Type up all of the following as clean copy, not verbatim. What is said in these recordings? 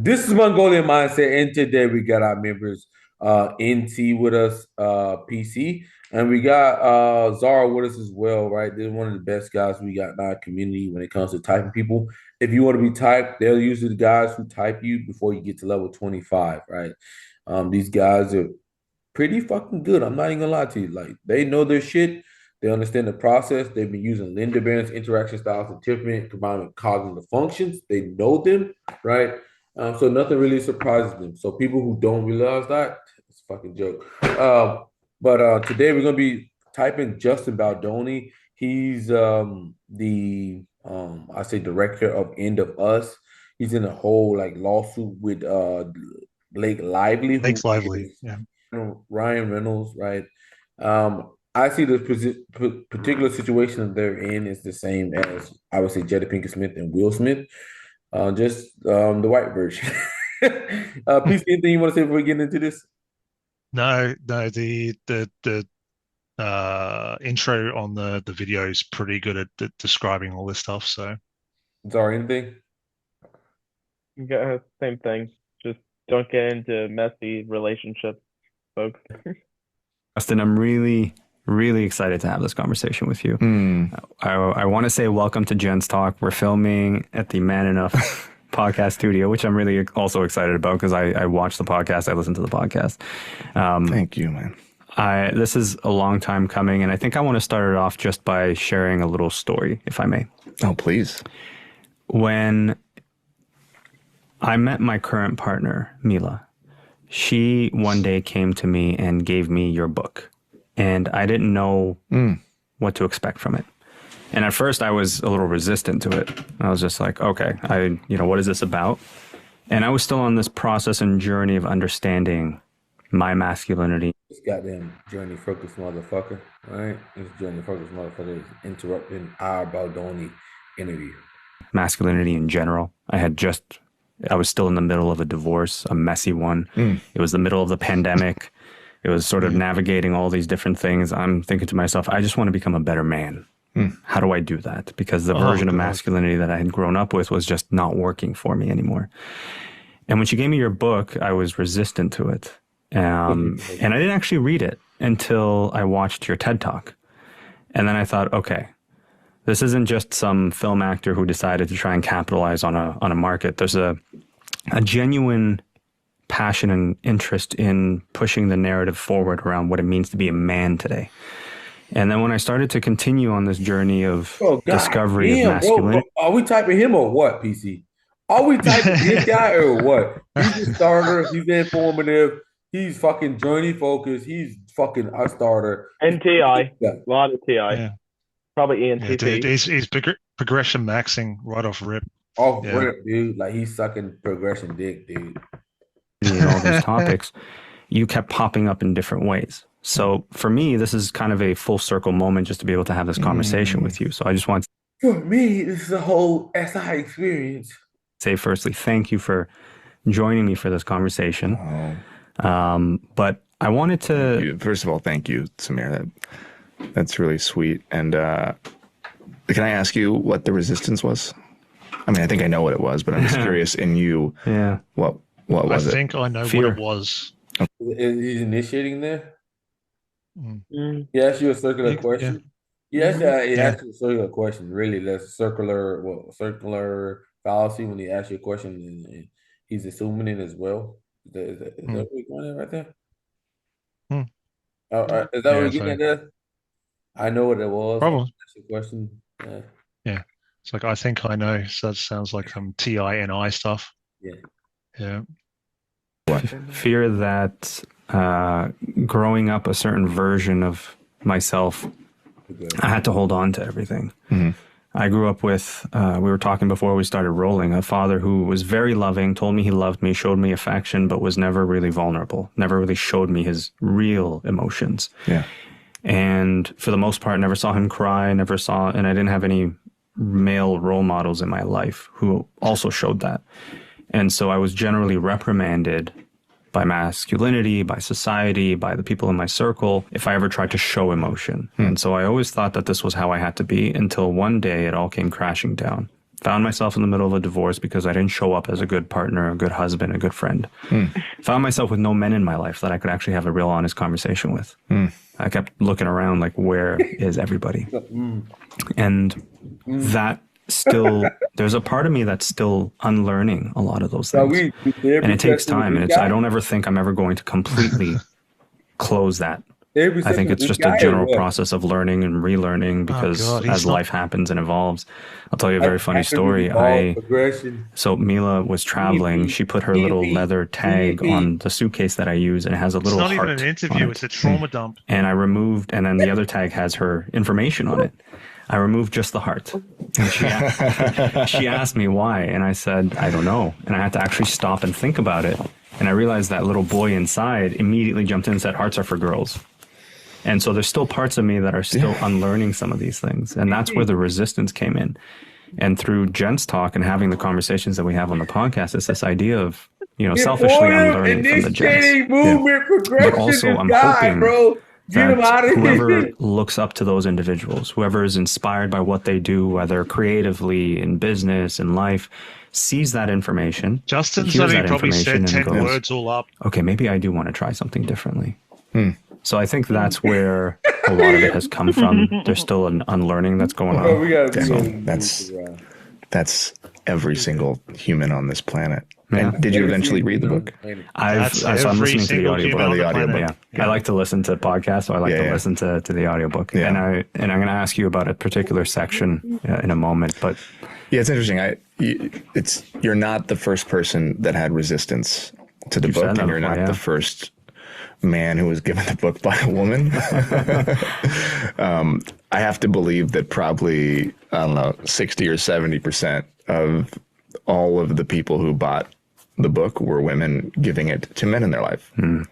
This is Mongolian Mindset, and today we got our members NT with us, PC, and we got Zara with us as well, right? They're one of the best guys we got in our community when it comes to typing people. If you want to be typed, they're usually the guys who type you before you get to level 25, right? These guys are pretty fucking good. I'm not even gonna lie to you. Like they know their shit. They understand the process. They've been using Lindebrand's interaction styles and temperament combined with cognitive functions. They know them, right? So nothing really surprises them. So people who don't realize that, it's a fucking joke. But today we're gonna be typing Justin Baldoni. He's the I say director of End of Us. He's in a whole like lawsuit with Blake Lively, who Thanks, Lively. is Yeah. Ryan Reynolds, right? I see the particular situation they're in is the same as I would say Jada Pinkett Smith and Will Smith, just the white version. PC, anything you want to say before we get into this? No, no, the intro on the video is pretty good at describing all this stuff. So Sorry, anything? Yeah, same thing. Just don't get into messy relationships, folks. Justin, I'm really, really excited to have this conversation with you. I want to say welcome to Jen's Talk. We're filming at the Man Enough podcast studio, which I'm really also excited about because I watch the podcast. I listen to the podcast. Thank you, man. This is a long time coming, and I think I want to start it off just by sharing a little story, if I may. Oh, please. When I met my current partner, Mila, she one day came to me and gave me your book, and I didn't know what to expect from it. And at first I was a little resistant to it. I was just like, okay, what is this about? And I was still on this process and journey of understanding my masculinity. This goddamn journey focused motherfucker, right? This journey focused motherfucker is interrupting our Baldoni interview. Masculinity in general. I was still in the middle of a divorce, a messy one. It was the middle of the pandemic. It was sort of navigating all these different things. I'm thinking to myself, I just want to become a better man. How do I do that? Because the version of masculinity that I had grown up with was just not working for me anymore. And when she gave me your book, I was resistant to it. And I didn't actually read it until I watched your TED Talk. And then I thought, okay, this isn't just some film actor who decided to try and capitalize on a market. There's a genuine passion and interest in pushing the narrative forward around what it means to be a man today. And then when I started to continue on this journey of discovery of masculinity. Bro, are we typing him or what, PC? Are we typing this guy or what? He's a starter. He's informative. He's fucking journey focused. He's fucking a starter. NTI. Yeah. A lot of TI. yeah, Probably yeah, dude, ENTP. he's progression maxing right off rip. Off Yeah. rip, dude. Like he's sucking progression dick, dude. And all these topics, you kept popping up in different ways. So for me, this is kind of a full circle moment just to be able to have this conversation with you. So I just want to For me, this is a whole SI experience. say firstly, thank you for joining me for this conversation. But I wanted to... First of all, thank you, Samir. That's really sweet. And can I ask you what the resistance was? I mean, I think I know what it was, but I'm just curious in you. Yeah. What was I it? think I know Fear. what it was. He's initiating there. Mm. He asked you a circular Yeah. question. He asked you a circular question. Really, that's circular fallacy when he asks you a question and he's assuming it as well. Is that what you're going at right there? Hmm. Is that what Yeah, you're getting at there? I know what it was. Probably. Ask you a question. Yeah. It's like, I think I know. So that sounds like some TINI stuff. Yeah. Yeah. fear that growing up a certain version of myself, I had to hold on to everything. I grew up with, we were talking before we started rolling, a father who was very loving, told me he loved me, showed me affection, but was never really vulnerable, never really showed me his real emotions. Yeah. And for the most part, never saw him cry, and I didn't have any male role models in my life who also showed that. And so I was generally reprimanded by masculinity, by society, by the people in my circle, if I ever tried to show emotion. And so I always thought that this was how I had to be until one day it all came crashing down. Found myself in the middle of a divorce because I didn't show up as a good partner, a good husband, a good friend. Found myself with no men in my life that I could actually have a real honest conversation with. I kept looking around like, where is everybody? And that still, there's a part of me that's still unlearning a lot of those things. And it takes time. And I don't ever think I'm ever going to completely close that. I think it's just a general process of learning and relearning because as life happens and evolves. I'll tell you a very funny story. So Mila was traveling. She put her little leather tag on the suitcase that I use, and it has a little heart. It's not even an interview. It's a trauma dump. And I removed, and then the other tag has her information on it. I removed just the heart. And she asked me why, and I said, I don't know. And I had to actually stop and think about it. And I realized that little boy inside immediately jumped in and said, hearts are for girls. And so there's still parts of me that are still unlearning some of these things. And that's where the resistance came in. And through Gents Talk and having the conversations that we have on the podcast, it's this idea of, selfishly unlearning from the Gents. But also I'm hoping that whoever looks up to those individuals, whoever is inspired by what they do, whether creatively, in business, in life, sees that information. Justin said he probably said 10 words all up. Okay, maybe I do want to try something differently. So I think that's where a lot of it has come from. There's still an unlearning that's going on. That's every single human on this planet. And did you eventually read the book? So I'm listening to the audiobook. I like to listen to podcasts, so I like to listen to the audiobook. And I'm going to ask you about a particular section in a moment. But it's interesting. You're not the first person that had resistance to the book, and you're not the first man who was given the book by a woman. I have to believe that probably, 60 or 70% of all of the people who bought the book were women giving it to men in their life. And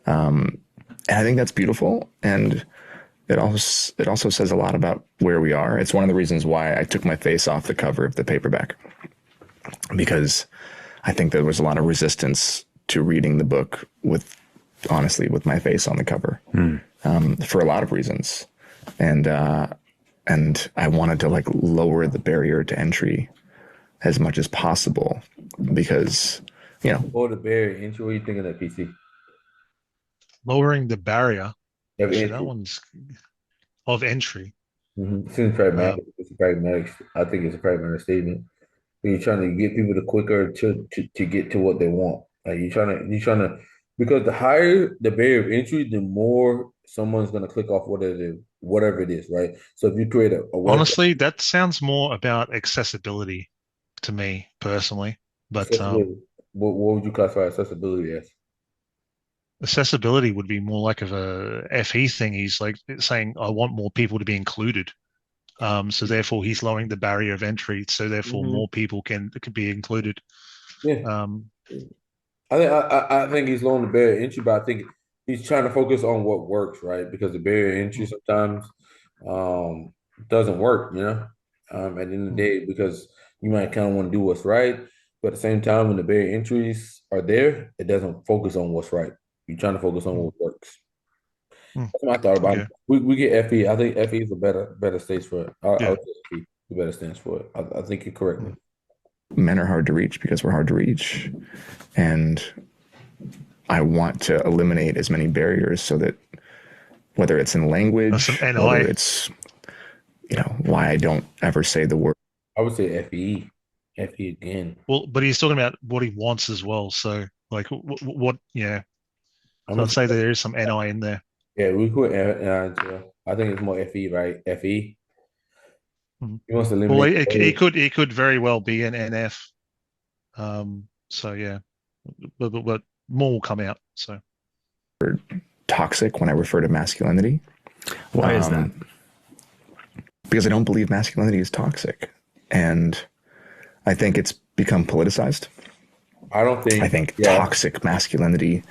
I think that's beautiful. And it also says a lot about where we are. It's one of the reasons why I took my face off the cover of the paperback, because I think there was a lot of resistance to reading the book with my face on the cover, for a lot of reasons. And I wanted to lower the barrier to entry as much as possible because, Lower the barrier to entry. What are you thinking of that, PC? Lowering the barrier. Actually, that one's of entry. It seems pragmatic. It's a pragmatic. I think it's a pragmatic statement. You're trying to get people quicker to get to what they want. Like you're trying to. Because the higher the barrier of entry, the more someone's going to click off whatever it is, right? So if you create a honestly, that sounds more about accessibility to me personally. But what would you classify accessibility as? Accessibility would be more like of a FE thing. He's like saying, I want more people to be included. So therefore, he's lowering the barrier of entry. So therefore, more people can be included. Yeah. I think he's lowering the barrier of entry, but I think he's trying to focus on what works, right? Because the barrier of entry sometimes doesn't work, at the end of the day, because you might kind of want to do what's right, but at the same time, when the barrier entries are there, it doesn't focus on what's right. You're trying to focus on what works. That's what I thought about it. We get FE. I think FE is a better stage for it. I would say FE, the better stance for it. I think you're correct. Men are hard to reach because we're hard to reach. And I want to eliminate as many barriers so that whether it's in language, whether it's, why I don't ever say the word. I would say FE again. Well, but he's talking about what he wants as well. So what, I'd say there is some NI in there. Yeah, we put NI. I think it's more FE, right? FE. He wants to eliminate. Well, he could very well be an NF. So yeah, but more will come out. So toxic when I refer to masculinity. Why is that? Because I don't believe masculinity is toxic, and I think it's become politicized. I think toxic masculinity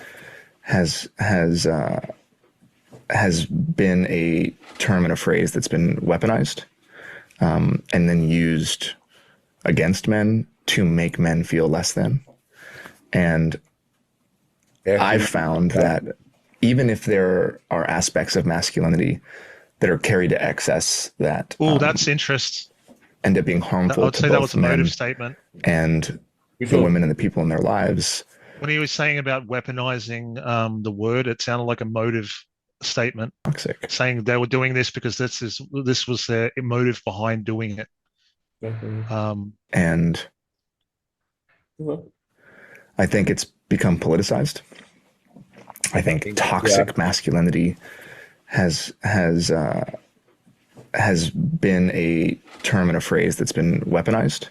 has been a term and a phrase that's been weaponized. And then used against men to make men feel less than. And I've found that even if there are aspects of masculinity that are carried to excess that... Oh, that's interest. end up being I harmful would to say that was both a men motive statement. and the women and the people in their lives. When he was saying about weaponizing the word, it sounded like a motive statement, Toxic. saying they were doing this because this was their motive behind doing it. And I think it's become politicized. I think toxic masculinity has been a term and a phrase that's been weaponized,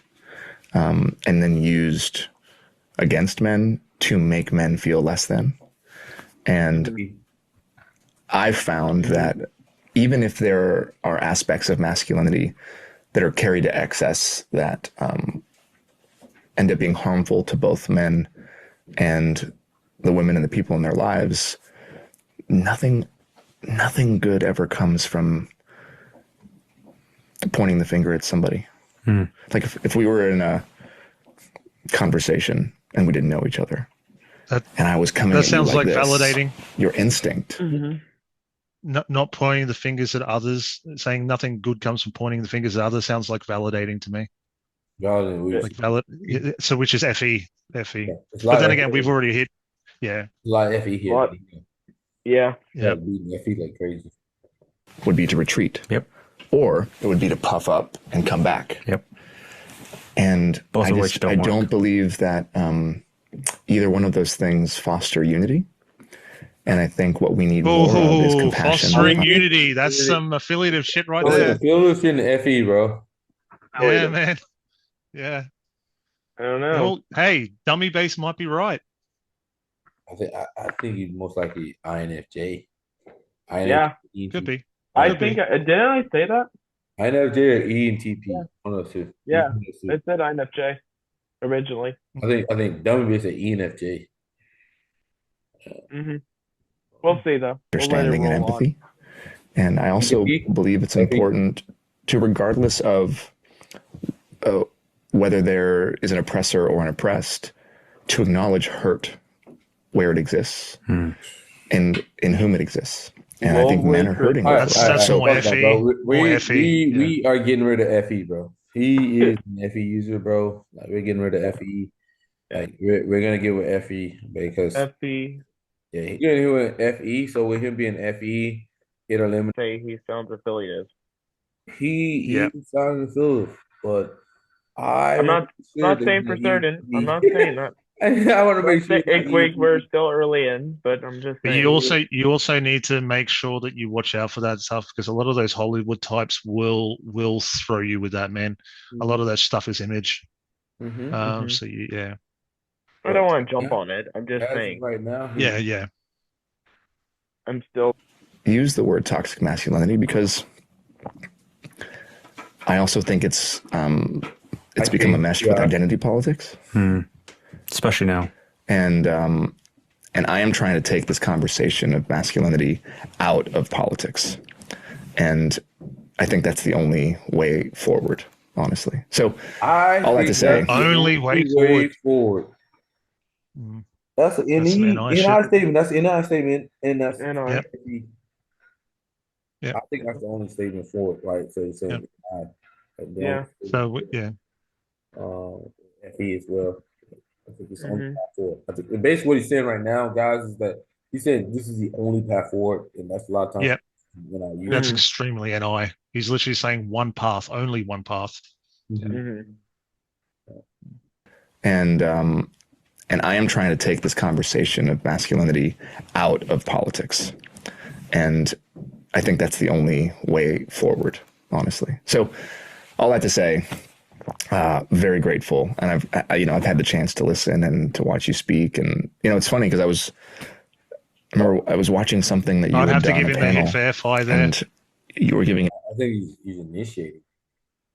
and then used against men to make men feel less than. And I've found that even if there are aspects of masculinity that are carried to excess that end up being harmful to both men and the women and the people in their lives, nothing good ever comes from pointing the finger at somebody. Like if we were in a conversation and we didn't know each other, and I was coming at you sounds like this, validating. Your instinct. Not pointing the fingers at others, saying nothing good comes from pointing the fingers at others sounds like validating to me. Like valid, so which is FE. But then again, we've already hit. Yeah. Like FE here. What? Yeah. Yeah, beating FE like crazy. Would be to retreat. Yep. Or it would be to puff up and come back. Yep. And both of which I don't believe that either one of those things foster unity. And I think what we need more of is compassion. Fostering unity. That's some affiliative shit right there. Affiliative in the FE, bro. Yeah, man. Yeah. I don't know. Well, hey, dummy base might be right. I think he's most likely INFJ. Yeah. Could be. I think didn't I say that? INFJ or ENTP. One of those two. Yeah, it said INFJ originally. I think dummy base said ENFJ. We'll see though. Understanding and empathy. And I also believe it's important to, regardless of whether there is an oppressor or an oppressed, to acknowledge hurt where it exists and in whom it exists. And I think men are hurting. That's more FE. We are getting rid of FE, bro. He is an FE user, bro. Like, we're getting rid of FE. Like we're gonna get with FE because FE. Yeah, he's getting with FE. So with him being FE, it eliminates. Say he sounds affiliative. He sounds affiliative, but I'm not saying for certain. I'm not saying that. I want to make sure. We're still early in, but I'm just saying. You also need to make sure that you watch out for that stuff, because a lot of those Hollywood types will throw you with that, man. A lot of that stuff is image. So yeah. I don't want to jump on it. I'm just saying. Right now. Yeah. I'm still use the word toxic masculinity because I also think it's become a mesh with identity politics. Especially now. And I am trying to take this conversation of masculinity out of politics. And I think that's the only way forward, honestly. So all I have to say. Only way forward. That's an NI statement. That's an NI statement. And that's NI. I think that's the only statement for it, right? So you're saying So yeah. FE as well. I think it's only path forward. I think basically what he's saying right now, guys, is that he said this is the only path forward, and that's a lot of times. Yeah, that's extremely NI. He's literally saying one path, only one path. And I am trying to take this conversation of masculinity out of politics, and I think that's the only way forward, honestly. So all that to say. Very grateful, and I've had the chance to listen and to watch you speak, and it's funny because I was watching something that you had done on a panel, and you were giving. I think he's initiating,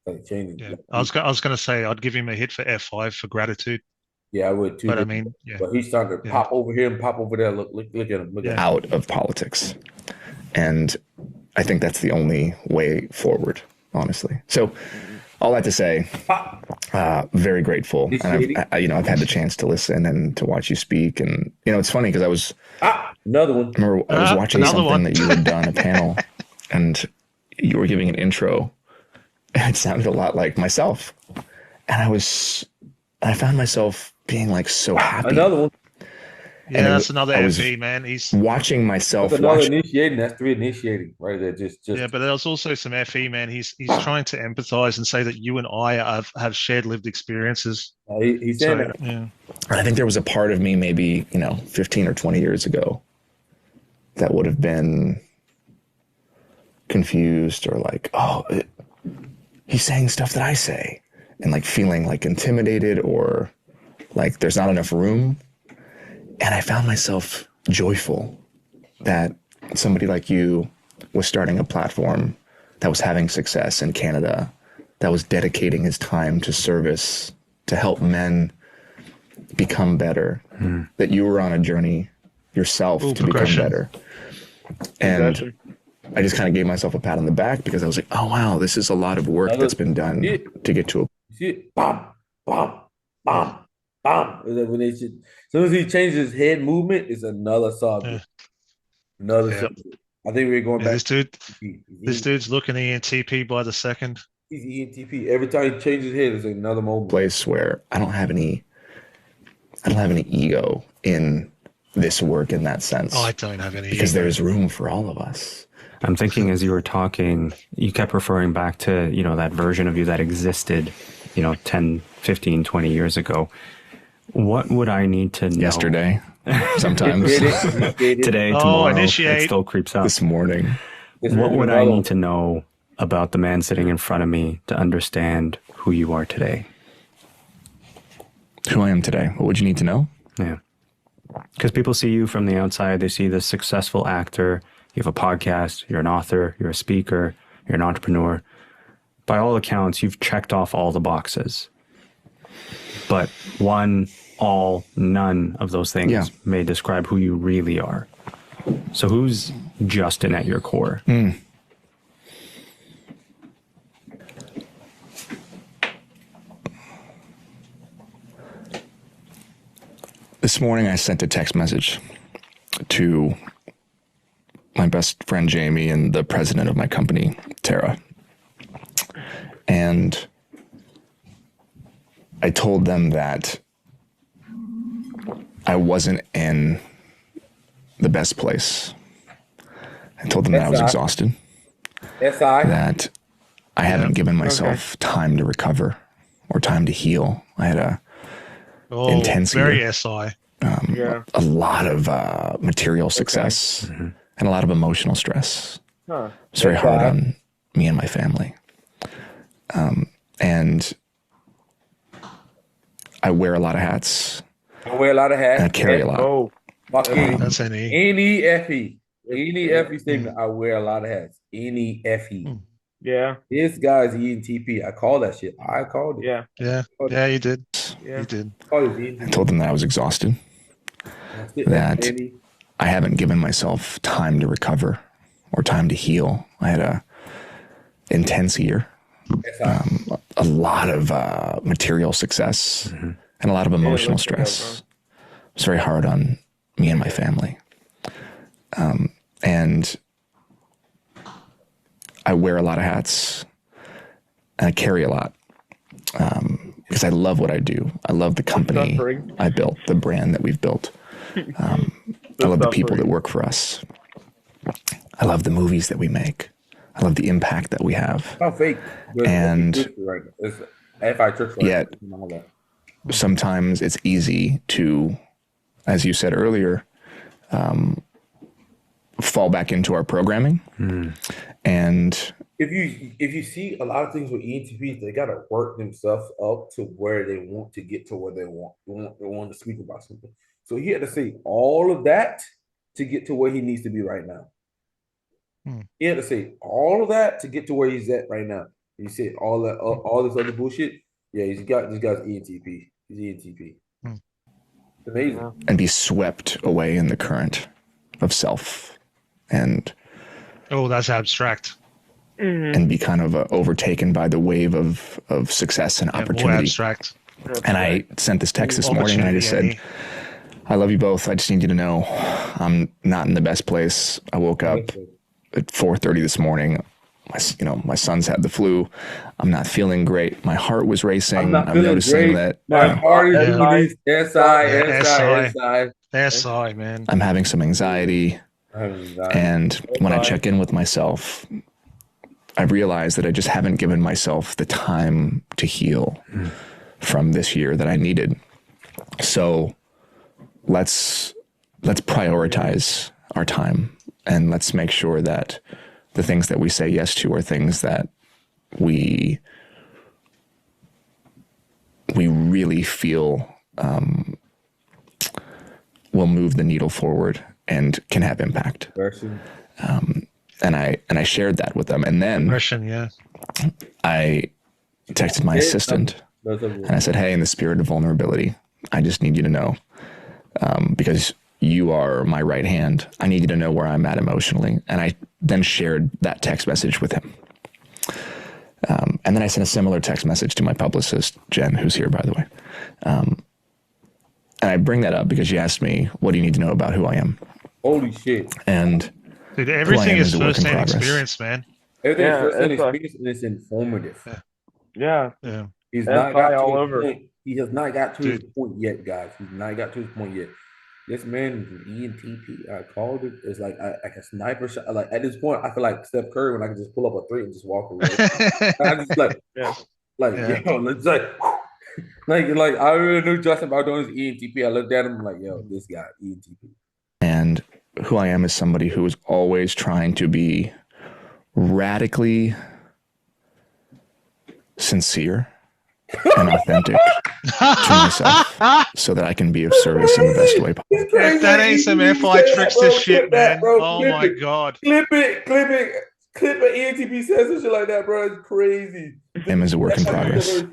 like changing. Yeah. I was going to say I'd give him a hit for F5 for gratitude. Yeah, I would too. But I mean, but he's starting to pop over here and pop over there. Look at him. Look at him. Out of politics, and I think that's the only way forward, honestly. So. All that to say, very grateful, and I've had the chance to listen and to watch you speak, and it's funny because I was another one. I was watching something that you had done, a panel, and you were giving an intro and it sounded a lot like myself. And I found myself being like so happy. Another one. Yeah, that's another FE, man. He's watching myself. That's another initiating. That's 3 initiating right there. Just yeah, but there's also some FE, man. He's trying to empathize and say that you and I have shared lived experiences. He's saying that. Yeah. I think there was a part of me maybe 15 or 20 years ago that would have been confused or like, he's saying stuff that I say, and like feeling like intimidated or like there's not enough room. And I found myself joyful that somebody like you was starting a platform that was having success in Canada, that was dedicating his time to service, to help men become better, that you were on a journey yourself to become better. And I just kind of gave myself a pat on the back because I was like, oh, wow, this is a lot of work that's been done to get to a... Bam, bam, bam, bam. As soon as he changes his head movement, it's another subject. Another subject. I think we're going back. This dude's looking ENTP by the second. He's ENTP. Every time he changes his head, it's another moment. Place where I don't have any ego in this work in that sense. I don't have any because there's room for all of us. I'm thinking as you were talking, you kept referring back to, that version of you that existed, 10, 15, 20 years ago. What would I need to know? Yesterday, sometimes. Today, tomorrow, it still creeps up. This morning. What would I need to know about the man sitting in front of me to understand who you are today? Who I am today? What would you need to know? Yeah. Because people see you from the outside. They see the successful actor. You have a podcast. You're an author. You're a speaker. You're an entrepreneur. By all accounts, you've checked off all the boxes. But none of those things may describe who you really are. So who's Justin at your core? This morning, I sent a text message to my best friend, Jamie, and the president of my company, Tara. And I told them that I wasn't in the best place. I told them that I was exhausted. That I haven't given myself time to recover or time to heal. I had a intense very SI. A lot of material success and a lot of emotional stress. It's very hard on me and my family. And I wear a lot of hats. And I carry a lot. That's N-E-F-E. N-E-F-E statement. I wear a lot of hats. N-E-F-E. Yeah. This guy's ENTP. I call that shit. I called it. Yeah. Yeah, you did. Yeah. You did. I told them that I was exhausted. That I haven't given myself time to recover or time to heal. I had a intense year. A lot of material success and a lot of emotional stress. It's very hard on me and my family. And I wear a lot of hats and I carry a lot because I love what I do. I love the company I built, the brand that we've built. I love the people that work for us. I love the movies that we make. I love the impact that we have. How fake. And yet, sometimes it's easy to, as you said earlier, fall back into our programming. And if you see a lot of things with ENTPs, they gotta work themselves up to where they want to get to where they want to speak about something. So he had to say all of that to get to where he needs to be right now. He had to say all of that to get to where he's at right now. You said all that, all this other bullshit. Yeah, this guy's ENTP. He's ENTP. It's amazing. And be swept away in the current of self, and that's abstract. And be kind of overtaken by the wave of success and opportunity. More abstract. And I sent this text this morning, and I just said, I love you both. I just need you to know I'm not in the best place. I woke up at 4:30 this morning my son's had the flu. I'm not feeling great. My heart was racing. I'm noticing great. that My heart is Yeah. beating. SI, man. I'm having some anxiety. And when I check in with myself, I realize that I just haven't given myself the time to heal from this year that I needed. So let's prioritize our time, and let's make sure that the things that we say yes to are things that we really feel will move the needle forward and can have impact. And I shared that with them, and then I texted my assistant and I said, "Hey, in the spirit of vulnerability, I just need you to know, because you are my right hand, I need you to know where I'm at emotionally." And I then shared that text message with him. And then I sent a similar text message to my publicist, Jen, who's here, by the way. And I bring that up because she asked me, "What do you need to know about who I am?" Holy shit. And dude, everything is first-hand experience, man. Everything's first-hand experience, and it's informative. Yeah. He's not got all to over. his point. He has not got to his point yet, guys. He's not got to his point yet. This man is an ENTP. I called it. It's like a sniper shot. Like at this point, I feel like Steph Curry when I can just pull up a three and just walk away. I just yo, let's like I really knew Justin Baldoni's ENTP. I looked at him like, yo, this guy ENTP. And who I am is somebody who is always trying to be radically sincere and authentic to myself so that I can be of service in the best way possible. If that ain't some FI trickster shit, man. Oh my God. Clip it. ENTP says some shit like that, bro. It's crazy. Him is a work in progress.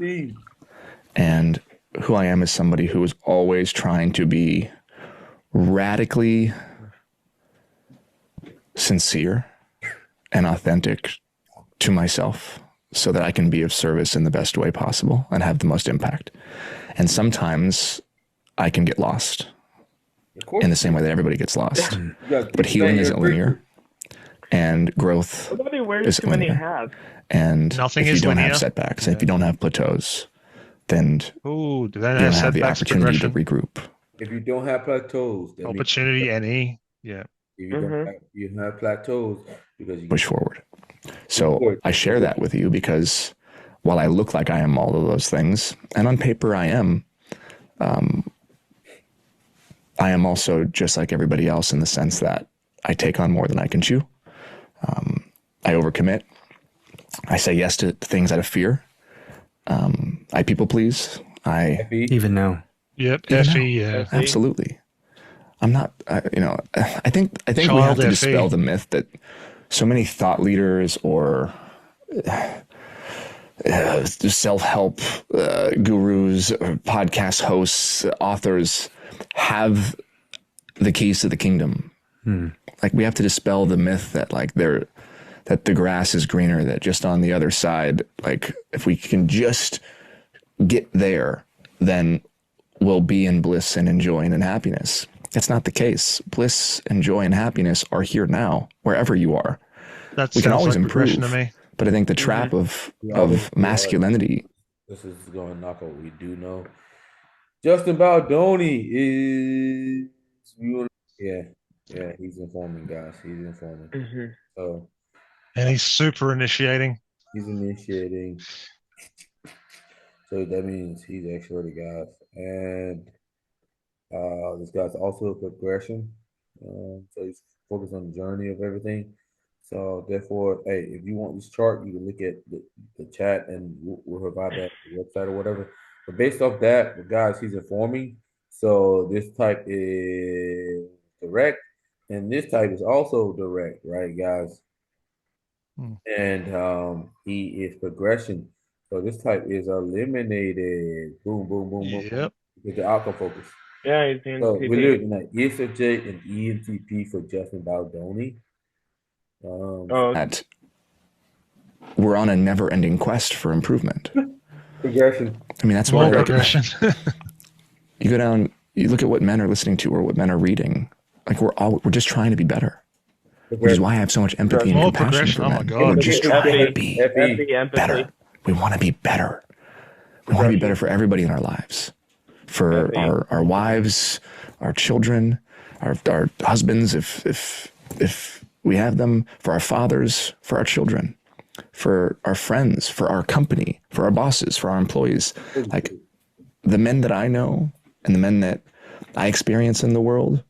And who I am is somebody who is always trying to be radically sincere and authentic to myself so that I can be of service in the best way possible and have the most impact. And sometimes I can get lost in the same way that everybody gets lost. But healing isn't linear, and growth isn't linear. And nothing if is you don't linear. have setbacks, if you don't have plateaus, then you don't have have the opportunity to regroup. If you don't have plateaus, opportunity, any, If you don't have plateaus, because you push forward. So I share that with you because while I look like I am all of those things, and on paper I am also just like everybody else in the sense that I take on more than I can chew. I overcommit. I say yes to things out of fear. I people please. Even now. Yep. FE, yeah. Absolutely. I'm not, I think we have to dispel the myth that so many thought leaders or self-help gurus, or podcast hosts, authors have the keys to the kingdom. Like we have to dispel the myth that that the grass is greener, that just on the other side, like if we can just get there, then we'll be in bliss and enjoying and happiness. That's not the case. Bliss and joy and happiness are here now, wherever you are. We can always improve. To me. But I think the trap of masculinity. This is going to knock out what we do know. Justin Baldoni is, he's informing, guys. He's informing. And he's super initiating. He's initiating. So that means he's extroverted, guys. And this guy's also a progression. So he's focused on the journey of everything. So therefore, hey, if you want this chart, you can look at the chat and we'll provide that on the website or whatever. But based off that, guys, he's informing. So this type is direct, and this type is also direct, right, guys? And he is progression. So this type is eliminated. Boom, boom, boom, boom. Yep. With the outcome focus. Yeah, he's ENTP. So we're looking at ESFJ and ENTP for Justin Baldoni. That we're on a never-ending quest for improvement. Progression. I mean, that's why progression. You go down, you look at what men are listening to or what men are reading. Like we're just trying to be better. which is why I have so much empathy and More compassion progression. for Oh my men. God. We're just trying to be empathy. better. We want to be better. We want to be better for everybody in our lives, for our wives, our children, our husbands, if we have them, for our fathers, for our children, for our friends, for our company, for our bosses, for our employees. Like the men that I know and the men that I experience in the world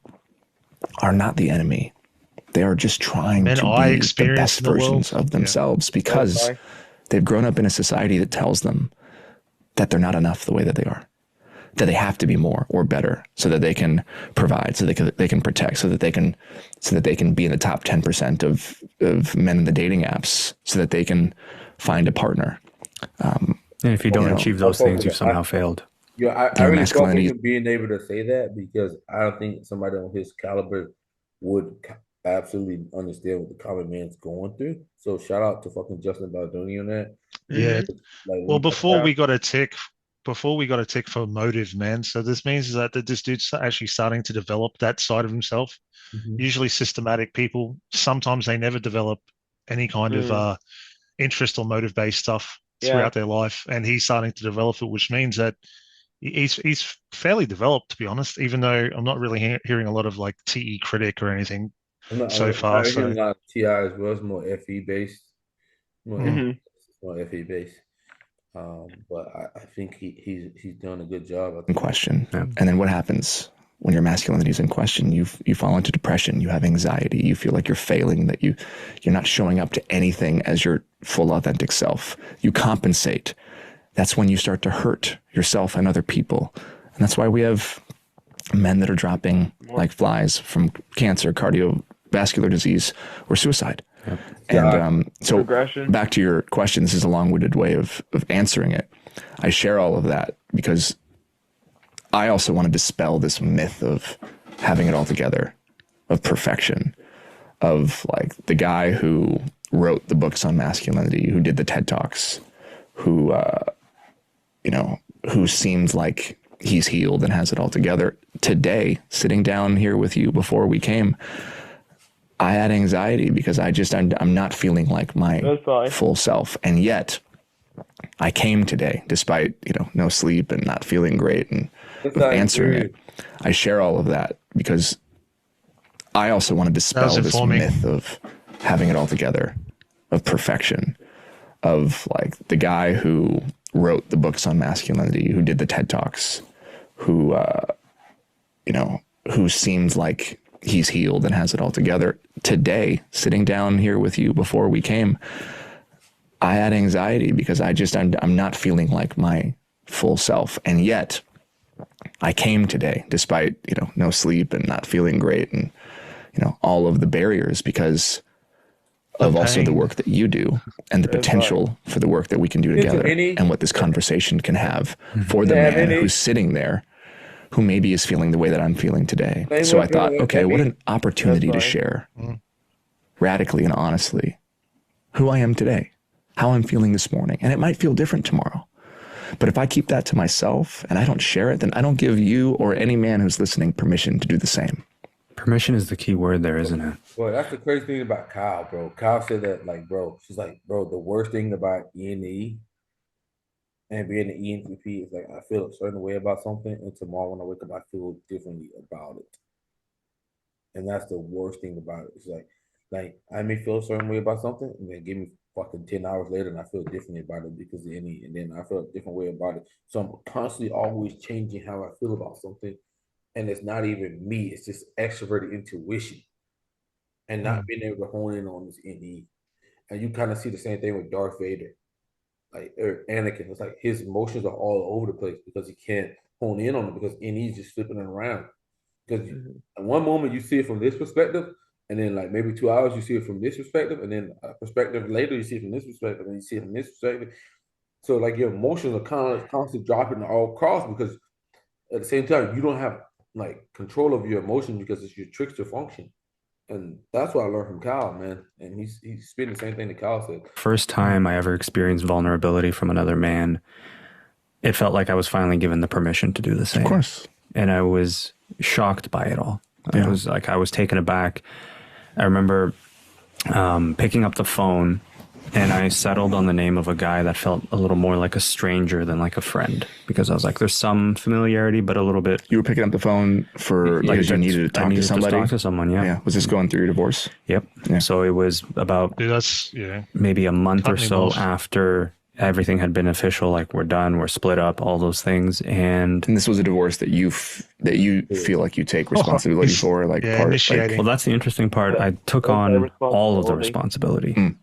are not the enemy. They are just trying to be the best versions of themselves because they've grown up in a society that tells them that they're not enough the way that they are, that they have to be more or better so that they can provide, so they can protect, so that they can be in the top 10% of men in the dating apps, so that they can find a partner. And if you don't achieve those things, you've somehow failed. Yeah, I really fuck with him being able to say that because I don't think somebody on his caliber would absolutely understand what the common man's going through. So shout out to fucking Justin Baldoni on that. Yeah. Like, well, before we got a tick for motive, man. So this means that this dude's actually starting to develop that side of himself. Usually systematic people, sometimes they never develop any kind of interest or motive-based stuff throughout their life. And he's starting to develop it, which means that he's fairly developed, to be honest, even though I'm not really hearing a lot of like TE critic or anything so far. I'm hearing a lot of TI as well. It's more FE based. More FE based. But I think he's done a good job. In question. Yeah. And then what happens when your masculinity is in question? You fall into depression. You have anxiety. You feel like you're failing, that you're not showing up to anything as your full authentic self. You compensate. That's when you start to hurt yourself and other people. And that's why we have men that are dropping like flies from cancer, cardiovascular disease, or suicide. Yep. And so back to your question, this is a long-winded way of answering it. I share all of that because I also want to dispel this myth of having it all together, of perfection, of like the guy who wrote the books on masculinity, who did the TED Talks, who seems like he's healed and has it all together. Today, sitting down here with you before we came, I had anxiety because I'm not feeling like my full self. And yet I came today despite, no sleep and not feeling great and answering it. I share all of that because I also want to dispel this myth of having it all together, of perfection, of like the guy who wrote the books on masculinity, who did the TED Talks, who seems like he's healed and has it all together. Today, sitting down here with you before we came, I had anxiety because I'm not feeling like my full self. And yet I came today despite, no sleep and not feeling great and, all of the barriers because of also the work that you do and the potential for the work that we can do together and what this conversation can have for the man who's sitting there who maybe is feeling the way that I'm feeling today. So I thought, okay, what an opportunity to share radically and honestly who I am today, how I'm feeling this morning. And it might feel different tomorrow. But if I keep that to myself and I don't share it, then I don't give you or any man who's listening permission to do the same. Permission is the key word there, isn't it? Well, that's the crazy thing about Kyle, bro. Kyle said that, she's like, bro, the worst thing about E&E and being an ENTP is like, I feel a certain way about something, and tomorrow when I wake up, I feel differently about it. And that's the worst thing about it. It's like I may feel a certain way about something, and then give me fucking 10 hours later, and I feel differently about it because of ENE, and then I feel a different way about it. So I'm constantly always changing how I feel about something. And it's not even me. It's just extroverted intuition and not being able to hone in on this NE. And you kind of see the same thing with Darth Vader, or Anakin. It's like his emotions are all over the place because he can't hone in on them because NE's just flipping it around. Because at one moment you see it from this perspective, and then like maybe 2 hours you see it from this perspective, and then a perspective later you see it from this perspective, and you see it from this perspective. So like your emotions are constantly dropping all across because at the same time you don't have like control of your emotion because it's your trickster function. And that's what I learned from Kyle, man. And he's spitting the same thing that Kyle said. First time I ever experienced vulnerability from another man, it felt like I was finally given the permission to do the same. Of course. And I was shocked by it all. Yeah. I was taken aback. I remember picking up the phone, and I settled on the name of a guy that felt a little more like a stranger than like a friend, because I was like, there's some familiarity, but a little bit. You were picking up the phone because you needed to talk to somebody? Talk to someone, yeah. Yeah. Was this going through your divorce? Yep. Yeah. So it was about maybe a month or so after everything had been official, like we're done, we're split up, all those things. And this was a divorce that you feel like you take responsibility for, like well, that's the interesting part. I took on all of the responsibility.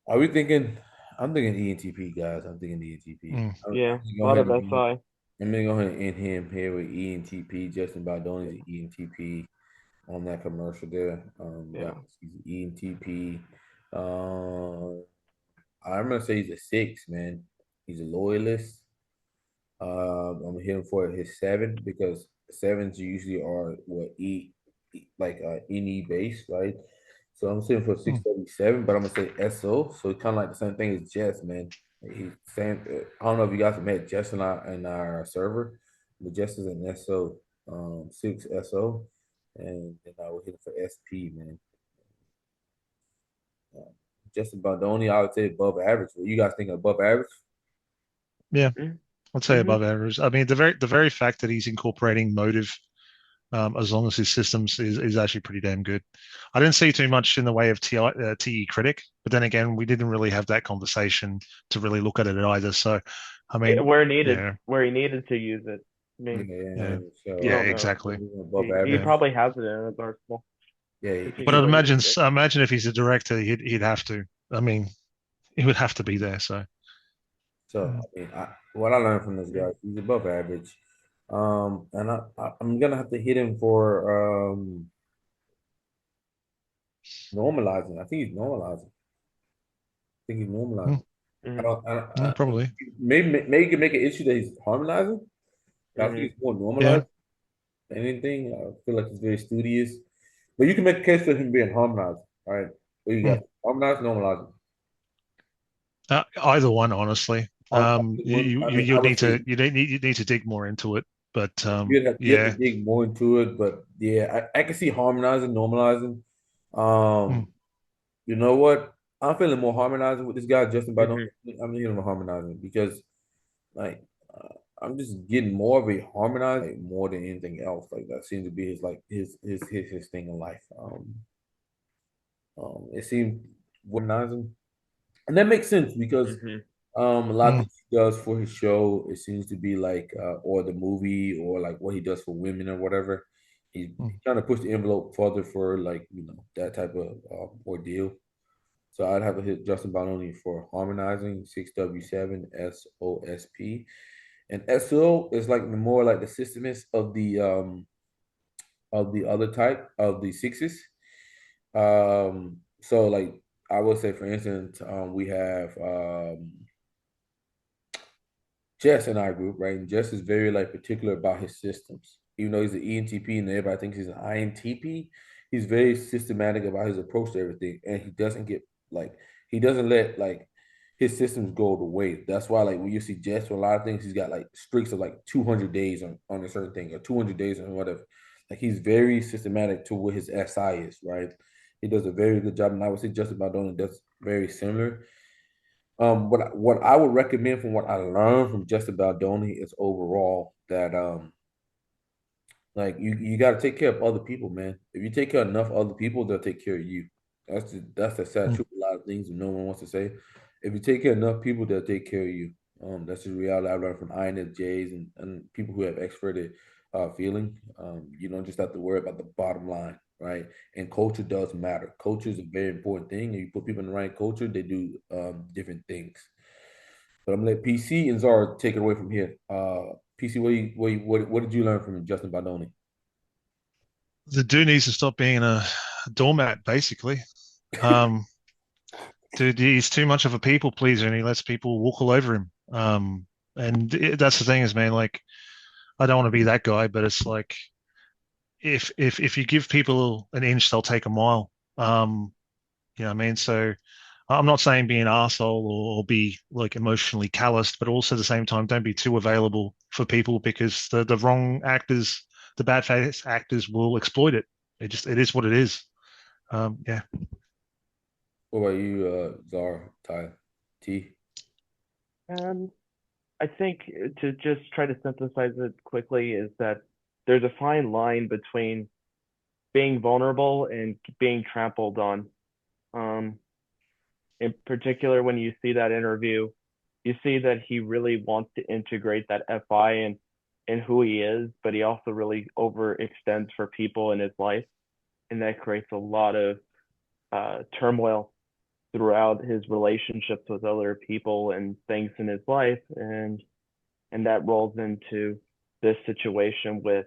Are we thinking? I'm thinking ENTP, guys. I'm thinking ENTP. Yeah, a lot of SI. I'm gonna go ahead and end him here with ENTP. Justin Baldoni is ENTP on that commercial there. He's ENTP. I'm gonna say he's a 6, man. He's a loyalist. I'm gonna hit him for his 7 because 7s usually are what like NE base, right? So I'm saying for 637, but I'm gonna say SO. So it's kind of like the same thing as Jess, man. He's same. I don't know if you guys have met Jess in our server, but Jess is an SO, 6 SO, and then I will hit it for SP, man. Justin Baldoni, I would say above average. What you guys think above average? Yeah, I'd say above average. I mean, the very fact that he's incorporating motive, as long as his systems is actually pretty damn good. I didn't see too much in the way of TE critic, but then again, we didn't really have that conversation to really look at it either. So, I mean, where he needed to use it. I mean, exactly. He probably has it in his arsenal. Yeah, but imagine if he's a director, he'd have to. I mean, he would have to be there. So I mean, what I learned from this guy, he's above average. And I'm gonna have to hit him for normalizing. I think he's normalizing. I don't. Probably. Maybe you can make an issue that he's harmonizing. I think he's more normalized than anything. I feel like he's very studious. But you can make a case for him being harmonized. All right. What you got? Harmonized, normalizing. Either one, honestly. You need to dig more into it. But you have to dig more into it. But yeah, I can see harmonizing, normalizing. You know what? I'm feeling more harmonizing with this guy, Justin Baldoni. I'm feeling more harmonizing because, like, I'm just getting more of a harmonizer more than anything else. Like that seems to be his thing in life. It seems harmonizing, and that makes sense because a lot of things he does for his show, it seems to be like or the movie or like what he does for women or whatever. He's trying to push the envelope further for like that type of ordeal. So I'd have to hit Justin Baldoni for harmonizing 6W7 SOSP. And SO is like more like the systemist of the other type of the 6s. So like I would say, for instance, we have Jess in our group, right? And Jess is very like particular about his systems. Even though he's an ENTP and everybody thinks he's an INTP, he's very systematic about his approach to everything. And he doesn't let like his systems go to waste. That's why like when you see Jess for a lot of things, he's got like streaks of like 200 days on a certain thing or 200 days on whatever. Like he's very systematic to what his SI is, right? He does a very good job. And I would say Justin Baldoni does very similar. What I would recommend from what I learned from Justin Baldoni is overall that like you got to take care of other people, man. If you take care of enough other people, they'll take care of you. That's the sad truth. A lot of things no one wants to say. If you take care of enough people, they'll take care of you. That's the reality I learned from INFJs and people who have extroverted feeling. You don't just have to worry about the bottom line, right? And culture does matter. Culture is a very important thing. And you put people in the right culture, they do different things. But I'm gonna let PC and Zara take it away from here. PC, what did you learn from Justin Baldoni? The dude needs to stop being a doormat, basically. Dude, he's too much of a people pleaser, and he lets people walk all over him. And that's the thing is, man, like, I don't want to be that guy, but it's like, if you give people an inch, they'll take a mile. You know what I mean? So I'm not saying be an arsehole or be like emotionally calloused, but also at the same time, don't be too available for people because the wrong actors, the bad face actors will exploit it. it is what it is. Yeah. What about you, Zara, Ty, T? And I think to just try to synthesize it quickly is that there's a fine line between being vulnerable and being trampled on. Um, in particular, when you see that interview, you see that he really wants to integrate that FI and who he is, but he also really overextends for people in his life, and that creates a lot of turmoil throughout his relationships with other people and things in his life, and that rolls into this situation with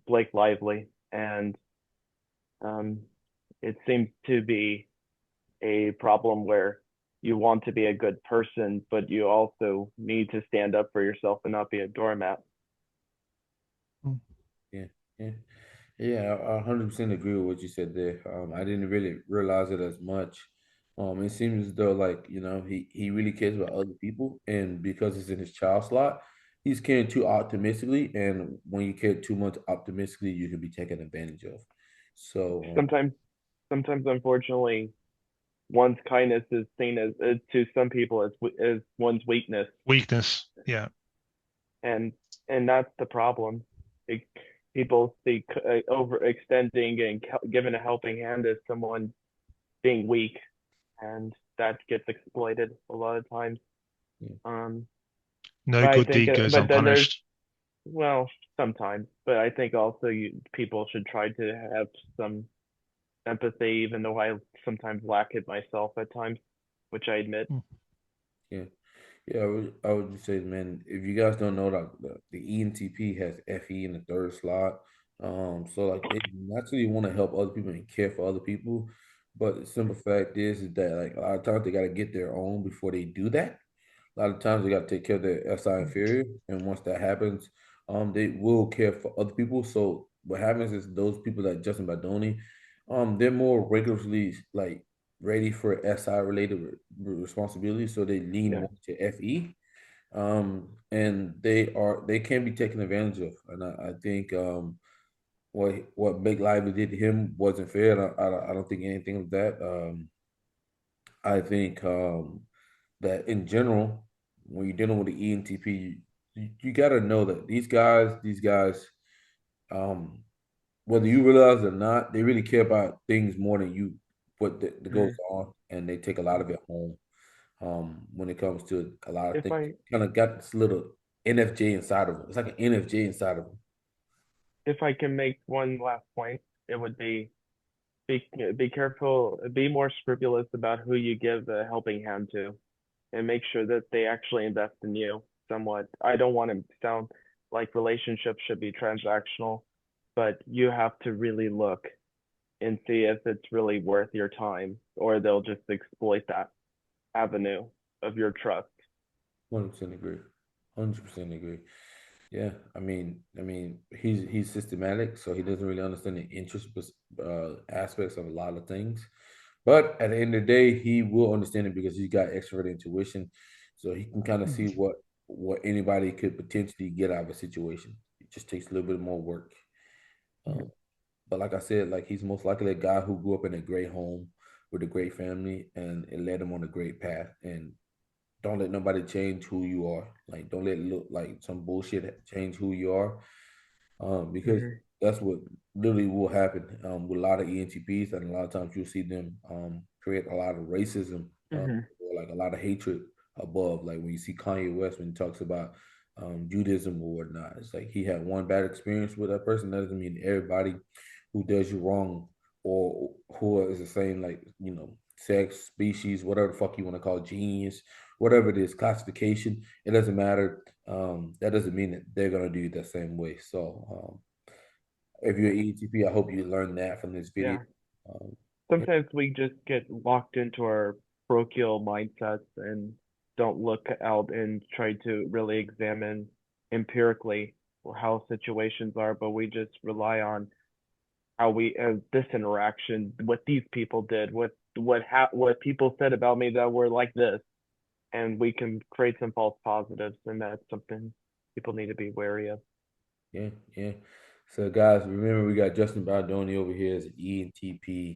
Blake Lively, and um, it seems to be a problem where you want to be a good person, but you also need to stand up for yourself and not be a doormat. Yeah, yeah, yeah. I 100% agree with what you said there. I didn't really realize it as much. It seems as though like he really cares about other people, and because it's in his child slot, he's caring too optimistically, and when you care too much optimistically, you can be taken advantage of. So Sometimes, sometimes, unfortunately, one's kindness is seen as to some people as one's weakness, Weakness. Yeah. and that's the problem. It, people see overextending and giving a helping hand as someone being weak, and that gets exploited a lot of times. yeah. Um, No but I good think, deed goes but then there's, unpunished. well, sometimes, but I think also people should try to have some empathy, even though I sometimes lack it myself at times, which I admit. Yeah. Yeah, I would just say, man, if you guys don't know that the ENTP has FE in the third slot, so like they naturally want to help other people and care for other people, but the simple fact is that like a lot of times they got to get their own before they do that. A lot of times they got to take care of their SI inferior, and once that happens, they will care for other people. So what happens is those people like Justin Baldoni, they're more rigorously like ready for SI related responsibilities, so they lean Yeah. more to FE. And they can be taken advantage of, and I think what Big Lively did to him wasn't fair. And I don't think anything of that. I think that in general, when you're dealing with the ENTP, you got to know that these guys, um, whether you realize it or not, they really care about things more than you, that goes Mhm. on, and they take a lot of it home. When it comes to a lot of If things, I kind of got this little NFJ inside of them. It's like an NFJ inside of them. if I can make one last point, it would be careful, be more scrupulous about who you give a helping hand to, and make sure that they actually invest in you somewhat. I don't want to sound like relationships should be transactional, but you have to really look and see if it's really worth your time, or they'll just exploit that avenue of your trust. 100% agree. 100% agree. Yeah, I mean, he's systematic, so he doesn't really understand the interest aspects of a lot of things. But at the end of the day, he will understand it because he's got extrovert intuition, so he can kind of see what anybody could potentially get out of a situation. It just takes a little bit more work. Um, but like I said, like he's most likely a guy who grew up in a great home with a great family, and it led him on a great path. And don't let nobody change who you are. Like, don't let it look like some bullshit change who you are. Because Mm-hmm. that's what literally will happen with a lot of ENTPs, and a lot of times you'll see them create a lot of racism, Mm-hmm. or like a lot of hatred above. Like when you see Kanye West when he talks about Judaism or whatnot, it's like he had one bad experience with that person. That doesn't mean everybody who does you wrong or who is the same, like, sex, species, whatever the fuck you want to call it, genius, whatever it is, classification. It doesn't matter. That doesn't mean that they're gonna do it the same way. So if you're an ETP, I hope you learned that from this video. Yeah. Um, yeah, Sometimes we just get locked into our parochial mindsets and don't look out and try to really examine empirically how situations are, but we just rely on how we this interaction, what these people did, what people said about me that were like this, and we can create some false positives, and that's something people need to be wary of. yeah, yeah. So, guys, remember we got Justin Baldoni over here as an ENTP